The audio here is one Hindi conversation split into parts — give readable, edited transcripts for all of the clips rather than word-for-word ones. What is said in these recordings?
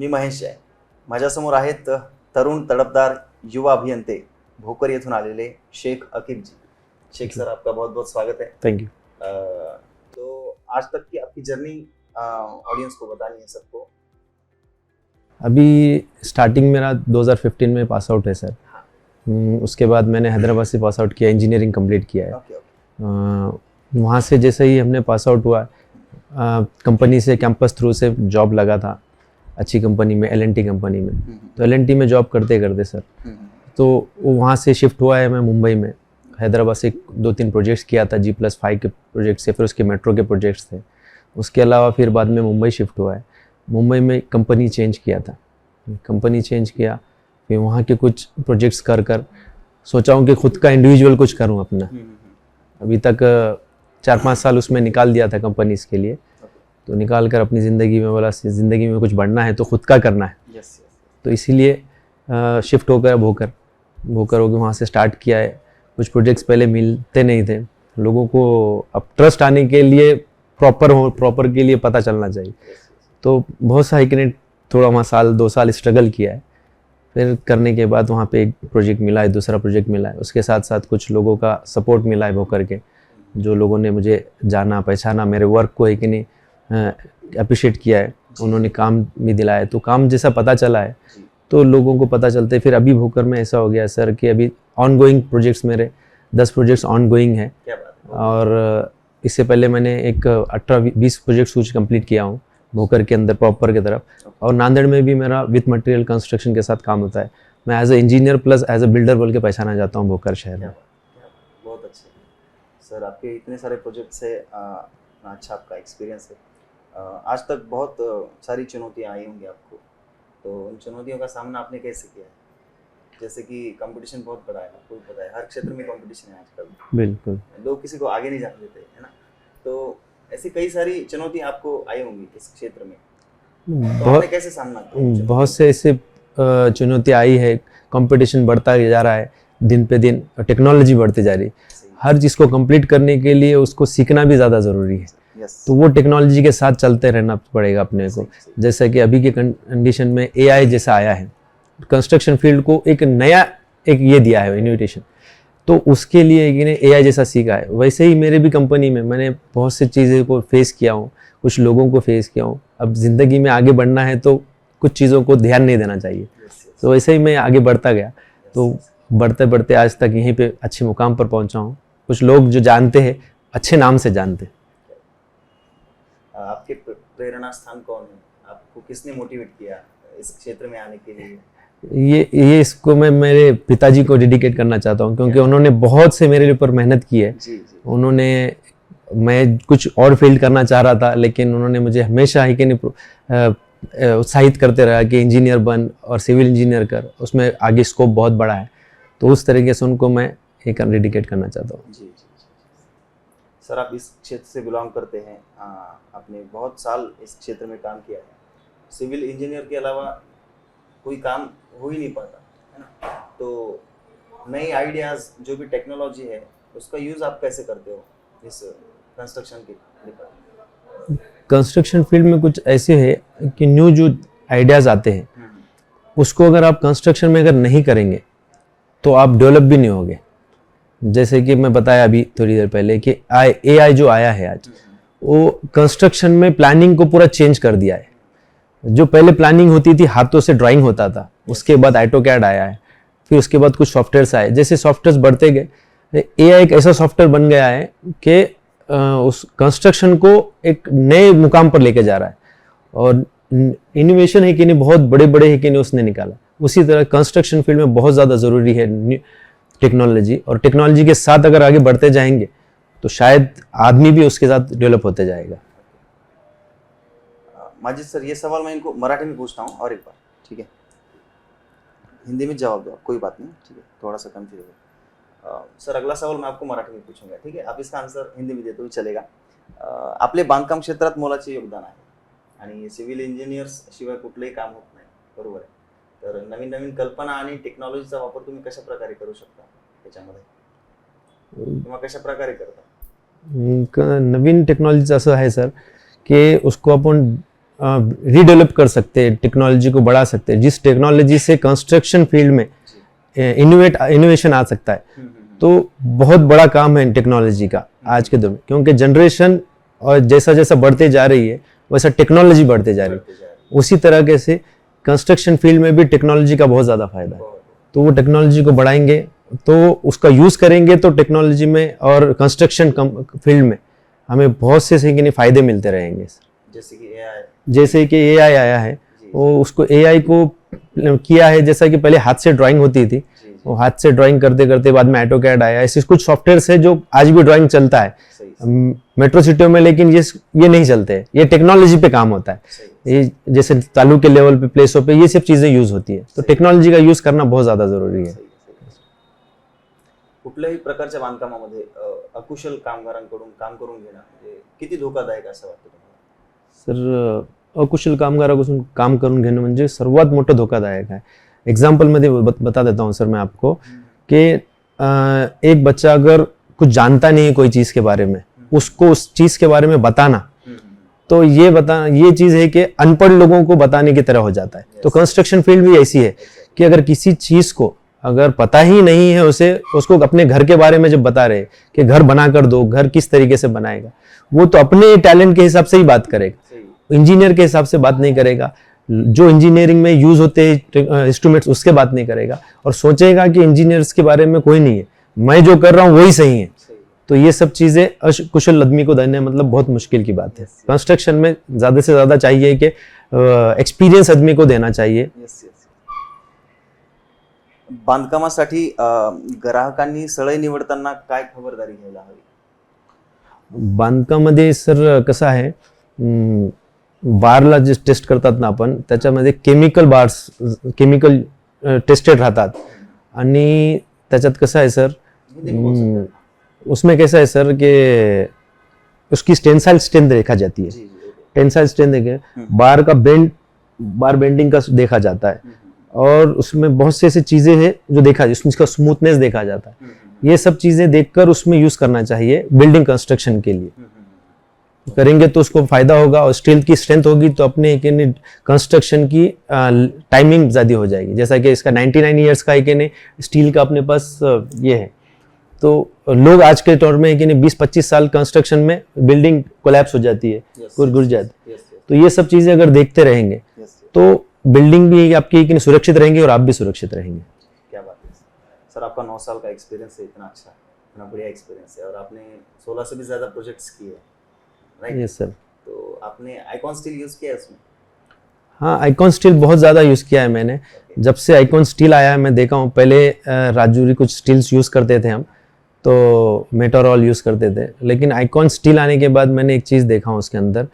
मी महेश आहे. माझ्यासमोर आहेत तरुण तडफदार युवा अभियंते भोकर येथून आलेले शेख अकीब जी. शेख सर, आपका बहुत बहुत स्वागत है. Thank you. तो आज तक की आपकी जर्नी ऑडियंस को बतानी है सबको. अभी स्टार्टिंग मेरा 2015 में पास आउट है सर. उसके बाद मैंने हैदराबाद से पास आउट किया, इंजीनियरिंग कंप्लीट किया है. वहाँ से जैसे ही हमने पास आउट हुआ, कंपनी से कैंपस थ्रू से जॉब लगा था अच्छी कंपनी में, L&T कंपनी में. तो L&T में जॉब करते करते सर तो वहाँ से शिफ्ट हुआ है मैं मुंबई में. हैदराबाद से 2-3 प्रोजेक्ट्स किया था, G+5 के प्रोजेक्ट्स या फिर उसके मेट्रो के प्रोजेक्ट्स थे. उसके अलावा फिर बाद में मुंबई शिफ्ट हुआ है. मुंबई में कंपनी चेंज किया था, कंपनी चेंज किया, फिर वहाँ के कुछ प्रोजेक्ट्स कर सोचा हूँ कि खुद का इंडिविजुअल कुछ करूँ अपना. अभी तक 4-5 साल उसमें निकाल दिया था कंपनीज के लिए. तो निकाल कर अपनी ज़िंदगी में बोला ज़िंदगी में कुछ बढ़ना है तो खुद का करना है. तो इसीलिए शिफ्ट होकर भोकर होकर वहाँ से स्टार्ट किया है. कुछ प्रोजेक्ट्स पहले मिलते नहीं थे लोगों को. अब ट्रस्ट आने के लिए प्रॉपर के लिए पता चलना चाहिए. तो बहुत सा ने थोड़ा वहाँ 1-2 साल स्ट्रगल किया है. फिर करने के बाद वहाँ पे एक प्रोजेक्ट मिला है, दूसरा प्रोजेक्ट मिला है. उसके साथ साथ कुछ लोगों का सपोर्ट मिला है भोकर के, जो लोगों ने मुझे जाना पहचाना, मेरे वर्क को एक नहीं अप्रिशिएट किया है. उन्होंने काम भी दिलाया है. तो काम जैसा पता चला है तो लोगों को पता चलते. फिर अभी भोकर में ऐसा हो गया सर कि अभी ऑनगोइंग प्रोजेक्ट्स मेरे 10 प्रोजेक्ट्स ऑनगोइंग है. और इससे पहले मैंने एक 18-20 प्रोजेक्ट्स कुछ कंप्लीट किया हूँ भोकर के अंदर प्रॉपर की तरफ. और नांदेड़ में भी मेरा विथ मटेरियल कंस्ट्रक्शन के साथ काम होता है. मैं as a engineer plus as a builder बोल के पहचाना जाता हूँ भोकर शहर में. बहुत अच्छे सर, आपके इतने सारे प्रोजेक्ट से अच्छा आपका एक्सपीरियंस है. आज तक बहुत सारी चुनौतियाँ आई होंगी आपको, तो उन चुनौतियों का सामना आपने कैसे किया है? जैसे कि कंपटीशन बहुत बड़ा है, आपको पता है हर क्षेत्र में कंपटीशन है आजकल. बिल्कुल, लोग किसी को आगे नहीं जाने देते है ना. तो ऐसी कई सारी चुनौतियाँ आपको आई होंगी इस क्षेत्र में, तो आपने कैसे सामना किया? बहुत से ऐसे चुनौतियाँ आई है. कंपटीशन बढ़ता जा रहा है दिन पे दिन, टेक्नोलॉजी बढ़ती जा रही है. हर चीज़ को कंप्लीट करने के लिए उसको सीखना भी ज़्यादा ज़रूरी है. तो वो टेक्नोलॉजी के साथ चलते रहना पड़ेगा अपने को. जैसे कि अभी के कंडीशन में AI जैसा आया है, कंस्ट्रक्शन फील्ड को एक नया ये दिया है इनोवेशन. तो उसके लिए AI जैसा सीखा है. वैसे ही मेरे भी कंपनी में मैंने बहुत सी चीज़ें को फेस किया हूँ, कुछ लोगों को फेस किया हूँ. अब ज़िंदगी में आगे बढ़ना है तो कुछ चीज़ों को ध्यान नहीं देना चाहिए. तो वैसे ही मैं आगे बढ़ता गया. तो बढ़ते बढ़ते आज तक यहीं पे अच्छे मुकाम पर पहुँचा हूँ. कुछ लोग जो जानते हैं अच्छे नाम से जानते. आपके प्रेरणा स्थान कौन है? आपको किसने मोटिवेट किया इस क्षेत्र में आने के लिए? ये इसको मैं मेरे पिताजी को डेडिकेट करना चाहता हूँ, क्योंकि उन्होंने बहुत से मेरे ऊपर मेहनत की है. उन्होंने, मैं कुछ और फील्ड करना चाह रहा था लेकिन उन्होंने मुझे हमेशा ही कि उत्साहित करते रहा कि इंजीनियर बन और सिविल इंजीनियर कर, उसमें आगे स्कोप बहुत बड़ा है. तो उस तरीके से उनको मैं एक डेडिकेट करना चाहता हूँ. जी. सर, आप इस क्षेत्र से बिलोंग करते हैं, आपने बहुत साल इस क्षेत्र में काम किया है. सिविल इंजीनियर के अलावा कोई काम हो ही नहीं पाता है ना. तो नई आइडियाज़, जो भी टेक्नोलॉजी है, उसका यूज़ आप कैसे करते हो इस कंस्ट्रक्शन के? कंस्ट्रक्शन फील्ड में कुछ ऐसे है कि न्यू जो आइडियाज़ आते हैं उसको अगर आप कंस्ट्रक्शन में अगर नहीं करेंगे तो आप डेवलप भी नहीं होगे. जैसे कि मैं बताया अभी थोड़ी देर पहले कि AI जो आया है आज, वो कंस्ट्रक्शन में प्लानिंग को पूरा चेंज कर दिया है. जो पहले प्लानिंग होती थी, हाथों से ड्राइंग होता था, उसके बाद AutoCAD आया है, फिर उसके बाद कुछ सॉफ्टवेयर्स आए. जैसे सॉफ्टवेयर्स बढ़ते गए, AI एक ऐसा सॉफ्टवेयर बन गया है कि उस कंस्ट्रक्शन को एक नए मुकाम पर लेके जा रहा है. और इनोवेशन है कि नहीं, बहुत बड़े बड़े है कि नहीं उसने निकाला. उसी तरह कंस्ट्रक्शन फील्ड में बहुत ज़्यादा ज़रूरी है टेक्नोलॉजी. और टेक्नोलॉजी के साथ अगर आगे बढ़ते जाएंगे तो शायद आदमी भी उसके साथ डेवलप होते जाएगा. माजिद सर, ये सवाल मैं इनको मराठी में पूछता हूँ और एक बार, ठीक है? हिंदी में जवाब दो, कोई बात नहीं, ठीक है? थोड़ा सा कंफ्यूज हो. सर, अगला सवाल मैं आपको मराठी में पूछूंगा, ठीक है? आप इसका आन्सर हिंदी में देतो चलेगा. आपले बांधकाम क्षेत्रात मोलाचे योगदान आहे आणि सिव्हिल इंजिनियर्स शिवाय कुठलंही काम होत नाही, बरोबर आहे? तर नवीन नवीन कल्पना आणि टेक्नॉलॉजीचा वापर तुम्ही कशा प्रकारे करू शकता त्याच्यामध्ये, किंवा कशा प्रकारे करता? नवीन टेक्नॉलॉजीचं असं आहे सर की उसको आपण रीडेवलप कर सकते हैं, टेक्नोलॉजी को बढ़ा सकते हैं, जिस टेक्नोलॉजी से कंस्ट्रक्शन फील्ड में इनोवेशन आ सकता है, तो बहुत बड़ा काम है टेक्नोलॉजी का आज के दौर में, क्योंकि जनरेशन और जैसा जैसा बढ़ते जा रही है वैसा टेक्नोलॉजी बढ़ते जा रही है। उसी तरह से कंस्ट्रक्शन फील्ड में भी टेक्नोलॉजी का बहुत ज़्यादा फायदा है, तो वो टेक्नोलॉजी को बढ़ाएंगे तो उसका यूज़ करेंगे तो टेक्नोलॉजी में और कंस्ट्रक्शन फील्ड में हमें बहुत से कि नहीं फायदे मिलते रहेंगे। जैसे कि एआई आया है, वो उसको एआई को किया है, जैसा कि पहले हाथ से ड्राइंग होती थी, वो हाथ से ड्राइंग करते करते बाद में ऑटोकैड आया, ऐसे कुछ सॉफ्टवेयर है जो आज भी ड्राइंग चलता है मेट्रो सिटियों में, लेकिन ये नहीं चलते, ये टेक्नोलॉजी पे काम होता है। ये जैसे तालुक के लेवल पे, प्लेसों पे ये सब चीजें यूज होती है, तो टेक्नॉलॉजी का यूज करना बहुत ज्यादा जरूरी है। कुठल्याही प्रकारच्या बांधकामामध्ये अकुशल कामगारांकडून काम करून घेणं म्हणजे किती धोकादायक असं वाटतं तुम्हाला? सर, अकुशल कामगारापासून काम करून घेणं म्हणजे सर्वात मोठं धोकादायक है। एग्जाम्पल मध्ये बता देता हूँ सर मैं आपको कि एक बच्चा अगर कुछ जानता नहीं है कोई चीज के बारे में, उसको उस चीज के बारे में बताना, तो ये चीज है कि अनपढ़ लोगों को बताने की तरह हो जाता है। तो कंस्ट्रक्शन फील्ड भी ऐसी है कि अगर किसी चीज को अगर पता ही नहीं है उसको अपने घर के बारे में जब बता रहे कि घर बना कर दो, घर किस तरीके से बनाएगा, वो तो अपने टैलेंट के हिसाब से ही बात करेगा, इंजीनियर के हिसाब से बात नहीं करेगा, जो इंजीनियरिंग में यूज होते हैं इंस्ट्रूमेंट्स उसके बात नहीं करेगा, और सोचेगा कि इंजीनियर्स के बारे में कोई नहीं है, मैं जो कर रहा हूँ वही सही है। तो ये सब चीजें अकुशल आदमी को देने मतलब बहुत मुश्किल की बात है। कंस्ट्रक्शन में ज्यादा से ज्यादा चाहिए कि एक्सपीरियंस आदमी को देना चाहिए। बांधकामासाठी ग्राहकांनी सळई निवडताना काय खबरदारी घ्यायला हवी? बांधकामामध्ये सर कसं आहे, बारला जे टेस्ट करतात ना आपण, त्याच्यामध्ये केमिकल टेस्टेड राहतात, आणि त्याच्यात कसं आहे सर, उसमें कैसा है सर कि उसकी टेंसाइल स्ट्रेंथ देखा जाती है, टेंसाइल स्ट्रेंथ देखे, बार बेंडिंग का देखा जाता है, और उसमें बहुत से ऐसी चीजें हैं जो देखा, उसमें इसका स्मूथनेस देखा जाता है। ये सब चीजें देखकर उसमें यूज करना चाहिए बिल्डिंग कंस्ट्रक्शन के लिए। करेंगे तो उसको फायदा होगा, और स्टील की स्ट्रेंथ होगी तो अपने कंस्ट्रक्शन की टाइमिंग ज्यादा हो जाएगी। जैसा कि इसका 99 ईयर्स का है स्टील का अपने पास ये है, तो लोग आज के दौर में 20-25 साल कंस्ट्रक्शन में बिल्डिंग कोलैप्स हो जाती है, गिर जाती है। तो ये सब चीजें अगर देखते रहेंगे तो बिल्डिंग भी आपकी सुरक्षित रहेंगी और आप भी सुरक्षित रहेंगे। क्या बात है सर, आपका 9 साल का एक्सपीरियंस है, इतना अच्छा, इतना बढ़िया एक्सपीरियंस है, और आपने 16 से भी ज्यादा प्रोजेक्ट्स किए, राइट? Yes sir. तो आपने आइकॉन स्टील यूज किया है उसमें? हाँ, आइकॉन स्टील बहुत ज़्यादा यूज़ किया है मैंने। जब से आइकॉन स्टील आया है मैं देखा हूँ, पहले राजूरी कुछ स्टील्स यूज़ करते थे हम, तो मेटारॉल यूज़ करते थे, लेकिन आइकॉन स्टील आने के बाद मैंने एक चीज़ देखा हूँ उसके अंदर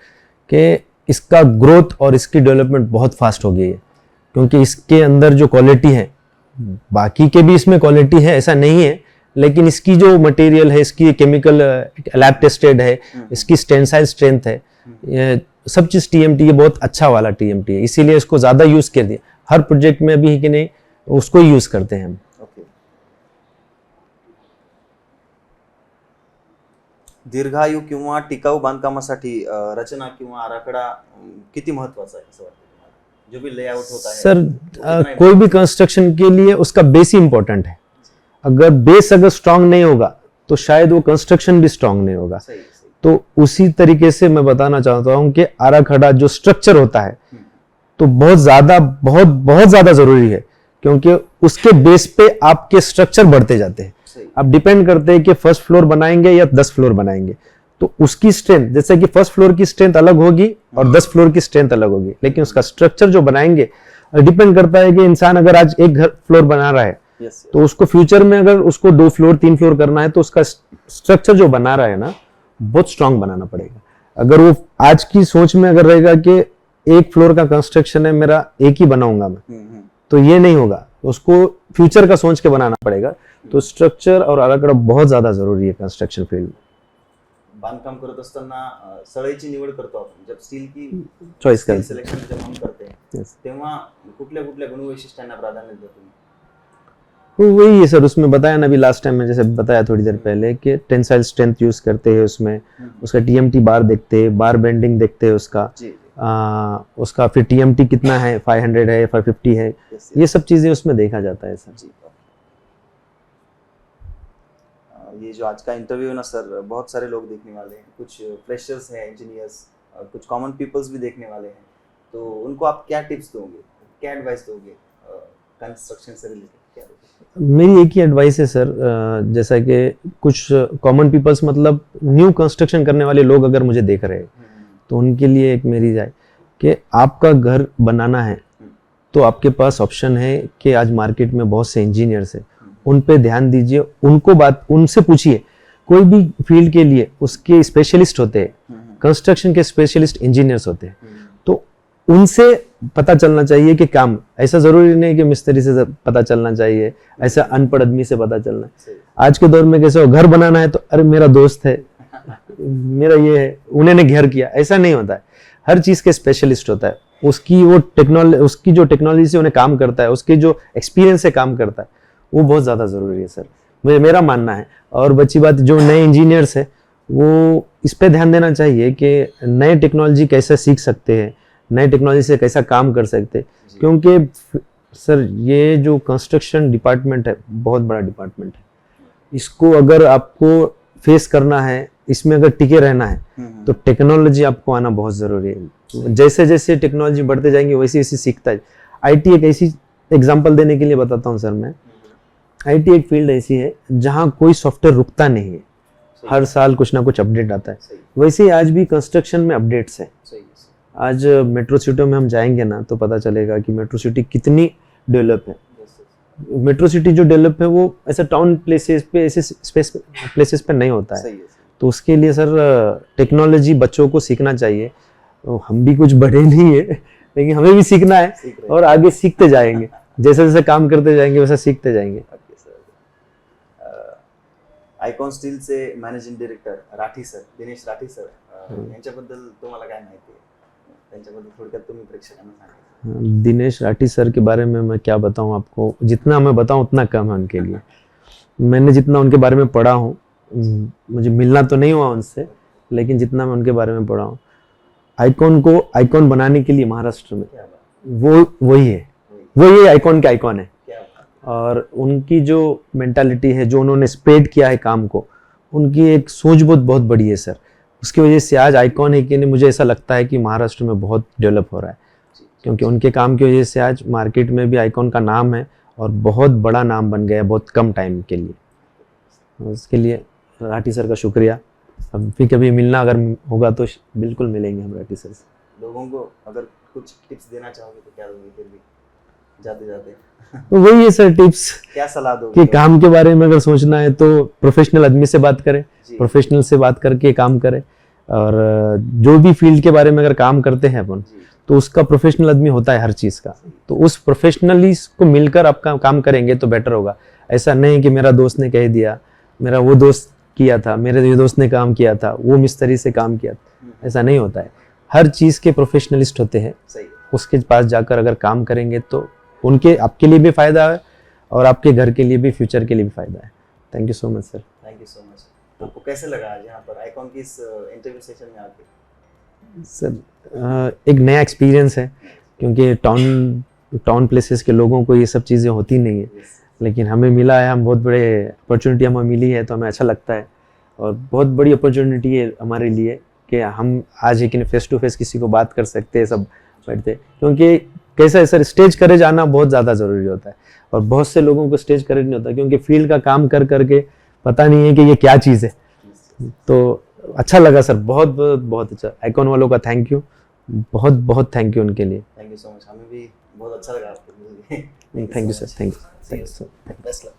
कि इसका ग्रोथ और इसकी डेवलपमेंट बहुत फास्ट हो गई है, क्योंकि इसके अंदर जो क्वालिटी है, बाकी के भी इसमें क्वालिटी है ऐसा नहीं है, लेकिन इसकी जो मटेरियल है, इसकी केमिकल लैब टेस्टेड है, इसकी टेंसाइल स्ट्रेंथ है, ये सब चीज़ टीएमटी, ये बहुत अच्छा वाला टीएमटी है, इसीलिए इसको ज़्यादा यूज़ कर दिया। हर प्रोजेक्ट में भी कि नहीं उसको ही यूज़ करते हैं हम। दीर्घायू किंवा टिकाऊ बांधकामासाठी रचना किंवा आराखडा किती महत्त्वाचा आहे असं वाटतं तुम्हाला? जो भी लेआउट होता है सर, कोई भी कंस्ट्रक्शन के लिए उसका बेस ही इंपॉर्टेंट है। अगर बेस अगर स्ट्रांग नहीं होगा तो शायद वो कंस्ट्रक्शन भी स्ट्रांग नहीं होगा। तो उसी तरीके से मैं बताना चाहता हूँ कि आराखड़ा जो स्ट्रक्चर होता है तो बहुत ज्यादा जरूरी है, क्योंकि उसके बेस पे आपके स्ट्रक्चर बढ़ते जाते हैं। आप डिपेंड करते हैं कि फर्स्ट फ्लोर बनाएंगे या 10 फ्लोर बनाएंगे, तो उसकी स्ट्रेंथ, जैसे कि फर्स्ट फ्लोर की स्ट्रेंथ अलग होगी और 10 फ्लोर की स्ट्रेंथ अलग होगी, लेकिन उसका स्ट्रक्चर जो बनाएंगे डिपेंड करता है कि इंसान अगर आज एक घर फ्लोर बना रहा है तो उसको फ्यूचर में अगर उसको 2 फ्लोर 3 फ्लोर करना है तो उसका स्ट्रक्चर जो बना रहा है ना बहुत स्ट्रांग बनाना पड़ेगा। अगर वो आज की सोच में अगर रहेगा कि एक फ्लोर का कंस्ट्रक्शन है मेरा, एक ही बनाऊंगा मैं, तो ये नहीं होगा, उसको फ्यूचर का सोच के बनाना पड़ेगा। तो स्ट्रक्चर और आराखडा बहुत ज्यादा जरूरी है कंस्ट्रक्शन फील्ड में। बांधकाम करत असताना सळईची निवड करतो आपण, जब स्टील की चॉइस करते सिलेक्शन जब हम करते हैं तेव्हा कुठल्या गुणवैशिष्ट्यांना प्राधान्य देतो तुम्ही? वही है सर, उसमें बताया ना अभी लास्ट टाइम में, जैसे बताया थोड़ी देर पहले कि टेंसाइल स्ट्रेंथ यूज करते हैं उसमें, उसका टीएमटी बार देखते हैं, बार बेंडिंग देखते हैं उसका, उसका फिर TMT कितना है, 500 है, 550 है, Yes, ये सब चीज़ें उसमें देखा जाता है सर। जी। ये जो आज का इंटरव्यू है ना सर, बहुत सारे लोग देखने वाले हैं, कुछ फ्रेशर्स हैं, इंजीनियर्स, कुछ कॉमन पीपल्स भी देखने वाले हैं, तो उनको आप क्या टिप्स दोगे, क्या एडवाइस दोगे कंस्ट्रक्शन से रिलेटेड? क्या दोगे? मेरी एक ही एडवाइस है सर, जैसा कि कुछ कॉमन पीपल्स मतलब न्यू कंस्ट्रक्शन करने वाले लोग अगर मुझे देख रहे हैं तो उनके लिए एक मेरी राय कि आपका घर बनाना है तो आपके पास ऑप्शन है कि आज मार्केट में बहुत से इंजीनियर्स हैं, उन पे ध्यान दीजिए, उनसे पूछिए। कोई भी फील्ड के लिए उसके स्पेशलिस्ट होते हैं, कंस्ट्रक्शन के स्पेशलिस्ट इंजीनियर्स होते हैं, तो उनसे पता चलना चाहिए कि काम, ऐसा जरूरी नहीं कि मिस्त्री से पता चलना चाहिए, ऐसा अनपढ़ आदमी से पता चलना है। आज के दौर में कैसे हो, घर बनाना है तो अरे मेरा दोस्त है, मेरा ये है, उन्होंने घर किया, ऐसा नहीं होता है। हर चीज के स्पेशलिस्ट होता है, उसकी जो टेक्नोलॉजी से उन्हें काम करता है, उसके जो एक्सपीरियंस से काम करता है, वो बहुत ज्यादा जरूरी है सर, मेरा मानना है। और बची बात, जो नए इंजीनियर्स है वो इस पे ध्यान देना चाहिए कि नए टेक्नोलॉजी कैसे सीख सकते हैं, नए टेक्नोलॉजी से कैसा काम कर सकते हैं, क्योंकि सर ये जो कंस्ट्रक्शन डिपार्टमेंट है बहुत बड़ा डिपार्टमेंट है, इसको अगर आपको फेस करना है, इसमें अगर टिके रहना है तो टेक्नोलॉजी आपको आना बहुत जरूरी है। जैसे जैसे टेक्नोलॉजी बढ़ते जाएंगे वैसे वैसे सीखता है। IT एक ऐसी एग्जांपल देने के लिए बताता हूँ सर मैं, IT एक फील्ड ऐसी है जहाँ कोई सॉफ्टवेयर रुकता नहीं है, हर साल कुछ ना कुछ अपडेट आता है। वैसे ही आज भी कंस्ट्रक्शन में अपडेट्स है। आज मेट्रो सिटी में हम जाएंगे ना तो पता चलेगा कि मेट्रो सिटी कितनी डेवलप है। मेट्रो सिटी जो डेवलप है वो ऐसे टाउन प्लेसेस पे, ऐसे स्पेस प्लेसेस पे नहीं होता है। तो उसके लिए सर टेक्नोलॉजी बच्चों को सीखना चाहिए। तो हम भी कुछ बड़े नहीं है लेकिन हमें भी सीखना है और आगे सीखते जाएंगे, जैसे जैसे काम करते जाएंगे वैसे सीखते जाएंगे। आयकॉन स्टीलचे managing director Rathi sir, Dinesh Rathi sir, यांच्याबद्दल तुम्हाला काय माहिती आहे? त्यांच्याबद्दल थोडक्यात तुम्ही प्रेक्षकांना सांगा। दिनेश राठी सर के बारे में मैं क्या बताऊं आपको, जितना मैं बताऊं उतना कम है उनके लिए। मैंने जितना उनके बारे में पढ़ा हूं, मुझे मिलना तो नहीं हुआ उनसे, लेकिन जितना मैं उनके बारे में पढ़ा हूं, आइकॉन को आइकॉन बनाने के लिए महाराष्ट्र में वही है आइकॉन के आइकॉन है। और उनकी जो मेंटालिटी है, जो उन्होंने स्प्रेड किया है काम को, उनकी एक सोच बहुत बड़ी है सर। उसकी वजह से आज आइकॉन है कि नहीं, मुझे ऐसा लगता है कि महाराष्ट्र में बहुत डेवलप हो रहा है, क्योंकि उनके काम की वजह से आज मार्केट में भी आइकॉन का नाम है और बहुत बड़ा नाम बन गया बहुत कम टाइम के लिए। उसके लिए राठी सर का शुक्रिया। अब भी कभी मिलना अगर होगा तो बिल्कुल मिलेंगे हम राठी सर से। लोगों को अगर कुछ टिप्स देना चाहोगे तो क्या दोगे फिर भी जाते जाते? तो वही है सर टिप्स, क्या सलाह दोगे? कि काम के बारे में अगर सोचना है तो प्रोफेशनल आदमी से बात करें, प्रोफेशनल से बात करके काम करें। और जो भी फील्ड के बारे में अगर काम करते हैं अपन, तो उसका प्रोफेशनल आदमी होता है हर चीज़ का, तो उस प्रोफेशनली को मिलकर आप काम करेंगे तो बेटर होगा। ऐसा नहीं कि मेरा दोस्त ने कह दिया, मेरा वो दोस्त किया था, मेरे ये दोस्त ने काम किया था, वो मिस्त्री से काम किया था, ऐसा नहीं होता है। हर चीज़ के प्रोफेशनलिस्ट होते हैं, उसके पास जाकर अगर काम करेंगे तो उनके आपके लिए भी फ़ायदा है और आपके घर के लिए भी, फ्यूचर के लिए भी फ़ायदा है। Thank you so much sir. Thank you so much. आपको कैसे लगा आज यहाँ पर आइकॉन की इस इंटरव्यू सेशन में आके? सर एक नया एक्सपीरियंस है, क्योंकि टाउन प्लेसेस के लोगों को ये सब चीज़ें होती नहीं है, लेकिन हमें मिला है, हम बहुत बड़े अपॉर्चुनिटी हमें मिली है, तो हमें अच्छा लगता है। और बहुत बड़ी अपॉर्चुनिटी है हमारे लिए कि हम आज एक फेस टू फेस किसी को बात कर सकते हैं, सब बैठते, क्योंकि कैसा है सर, स्टेज करे जाना बहुत ज़्यादा ज़रूरी होता है और बहुत से लोगों को स्टेज करे नहीं होता, क्योंकि फील्ड का काम कर करके पता नहीं है कि ये क्या चीज़ है। तो अच्छा लगा सर, बहुत अच्छा। आइकॉन वालों का थैंक यू, बहुत थैंक यू उनके लिए। थैंक यू सो मच, हमें भी बहुत अच्छा लगा आपको। Thank you sir, thank you sir. Best luck.